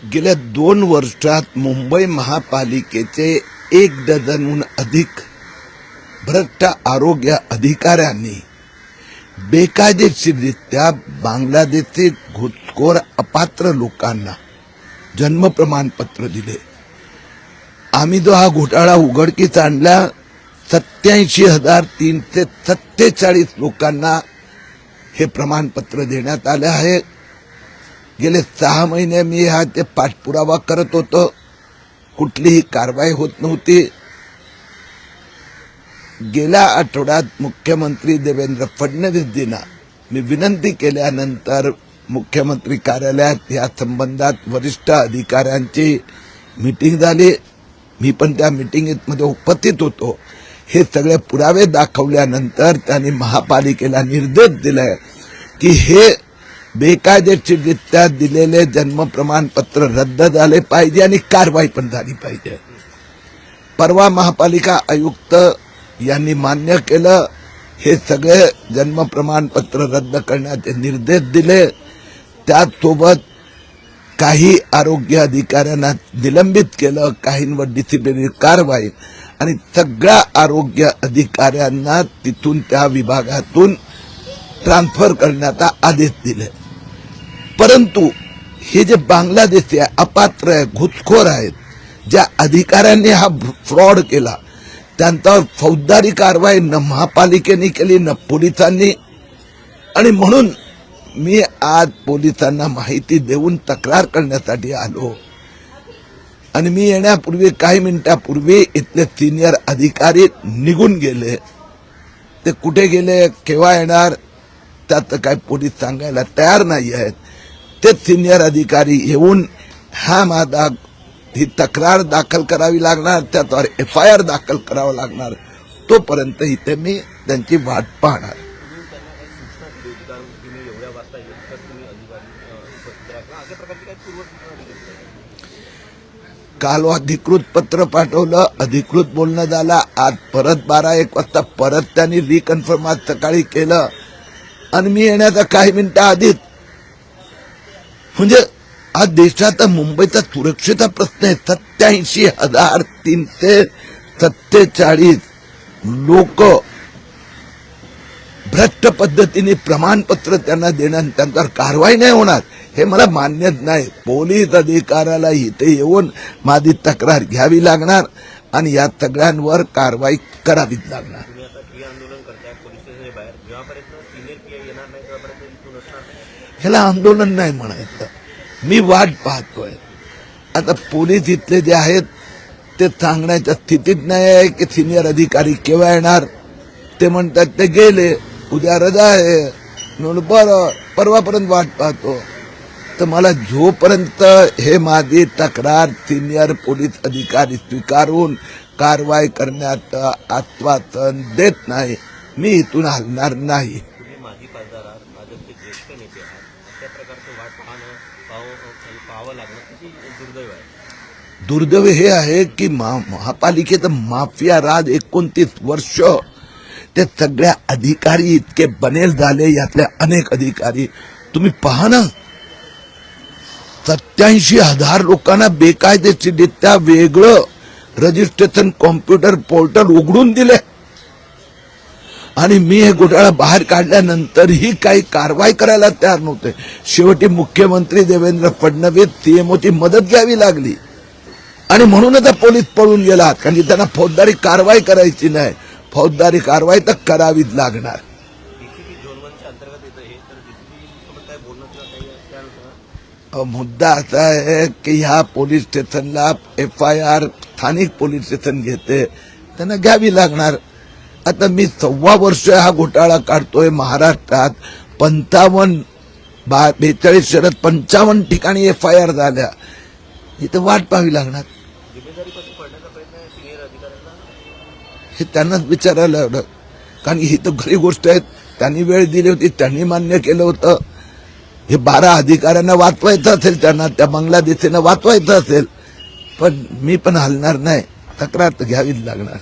गेल्या 2 वर्षात मुंबई महापालिकेचे 1 डझनहून अधिक भ्रष्ट आरोग्य अधिकाऱ्यांनी बेकायदेशीररित्या बांगलादेशचे घुसखोर अपात्र लोकांना जन्म प्रमाणपत्र दिले। आम्ही जो हा घोटाळा उघडकीस आणला 87,347 लोकांना हे प्रमाणपत्र देण्यात आले आहे। गेले 6 महिने मी हा ते पाठपुरावा करत होतो, कुठलीही कारवाई होत नव्हती। गेल्या आठवड्यात मुख्यमंत्री देवेंद्र फडणवीसजींना मी विनंती केल्यानंतर मुख्यमंत्री कार्यालयात या संबंधात वरिष्ठ अधिकाऱ्यांची मीटिंग झाली। मी पण त्या मीटिंगमध्ये उपस्थित होतो। हे सगळे पुरावे दाखवल्यानंतर त्यांनी महापालिकेला निर्देश दिले की हे बेकायदेशीररित्या दिलेले जन्म प्रमाणपत्र रद्द झाले पाहिजे आणि कारवाई पण झाली पाहिजे। परवा महापालिका आयुक्त यांनी मान्य केलं, हे सगळे जन्म प्रमाणपत्र रद्द करण्याचे निर्देश दिले। त्यासोबत काही आरोग्य अधिकाऱ्यांना निलंबित केलं, काहींवर डिसिप्लिनरी कारवाई आणि सगळ्या आरोग्य अधिकाऱ्यांना तिथून त्या विभागातून ट्रान्सफर करण्याचा आदेश दिले। परंतु हे जे बांगलादेशी अपात्र आहे, घुसखोर आहेत, ज्या अधिकाऱ्यांनी हा फ्रॉड केला त्यांच्यावर फौजदारी कारवाई न महापालिकेने केली न पोलिसांनी। आणि म्हणून मी आज पोलिसांना माहिती देऊन तक्रार करण्यासाठी आलो। आणि मी येण्यापूर्वी काही मिनिटापूर्वी इथले सिनियर अधिकारी निघून गेले। ते कुठे गेले, केव्हा येणार त्याचं काही पोलीस सांगायला तयार नाही आहेत। ते सिनियर अधिकारी येऊन ही तक्रार दाखल करावी लागणार, त्यावर FIR दाखल करावं लागणार, तोपर्यंत इथे मी त्यांची वाट पाहणार। काल अधिकृत पत्र पाठवलं, अधिकृत बोलणं झालं। आज परत 12-1 वाजता परत त्यांनी रिकन्फर्म आज सकाळी केलं आणि मी येण्याचा काही मिनिटं आधीच। म्हणजे आज देशात मुंबईचा सुरक्षेचा प्रश्न आहे। 87,347 लोक भ्रष्ट पद्धतीने प्रमाणपत्र त्यांना देणं, त्यांच्यावर कारवाई नाही होणार हे मला मान्यच नाही। पोलीस अधिकाऱ्याला इथे येऊन माझी तक्रार घ्यावी लागणार आणि या सगळ्यांवर कारवाई करावीच लागणार। ह्याला आंदोलन नाही म्हणायचं, मी वाट पाहतोय। आता पोलीस इथले जे आहेत ते सांगण्याच्या स्थितीत नाही आहे की सिनियर अधिकारी केव्हा येणार। ते म्हणतात ते गेले, उद्या रजा आहे, म्हणून बरं परवापर्यंत वाट पाहतो। तर मला जोपर्यंत हे माझी तक्रार सिनियर पोलीस अधिकारी स्वीकारून कारवाई करण्याचं आश्वासन देत नाही, मी इथून हलणार नाही। दुर्दैव हे आहे की महापालिकेचं माफिया राज 29 वर्ष ते सगळ्या अधिकारी इतके बनेल झाले। यातले अनेक अधिकारी तुम्ही पहा ना, 87,000 लोकांना बेकायदेशीररित्या वेगळं रजिस्ट्रेशन कॉम्प्युटर पोर्टल उघडून दिले आणि मी हे घोटाळा बाहेर काढल्यानंतरही काही कारवाई करायला तयार नव्हते। शेवटी मुख्यमंत्री देवेंद्र फडणवीस CMOची मदत घ्यावी लागली आणि म्हणूनच पोलीस पळून गेला, कारण त्यांना फौजदारी कारवाई करायची नाही। फौजदारी कारवाई तर करावीच लागणार। मुद्दा असा आहे की ह्या पोलीस स्टेशनला FIR स्थानिक पोलीस स्टेशन घेते, त्यांना घ्यावी लागणार। आता मी 1.25 वर्ष हा घोटाळा काढतोय महाराष्ट्रात। 42 शहरात 55 ठिकाणी FIR झाल्या, इथं वाट पाहावी लागणार। हे त्यांनाच विचारायला लागलं, कारण ही तर खरी गोष्ट आहे। त्यांनी वेळ दिली होती, त्यांनी मान्य केलं होतं। हे 12 अधिकाऱ्यांना वाचवायचं असेल, त्यांना त्या बांगलादेशीनं वाचवायचं असेल, पण मी पण हलणार नाही, तक्रार तर घ्यावीच लागणार।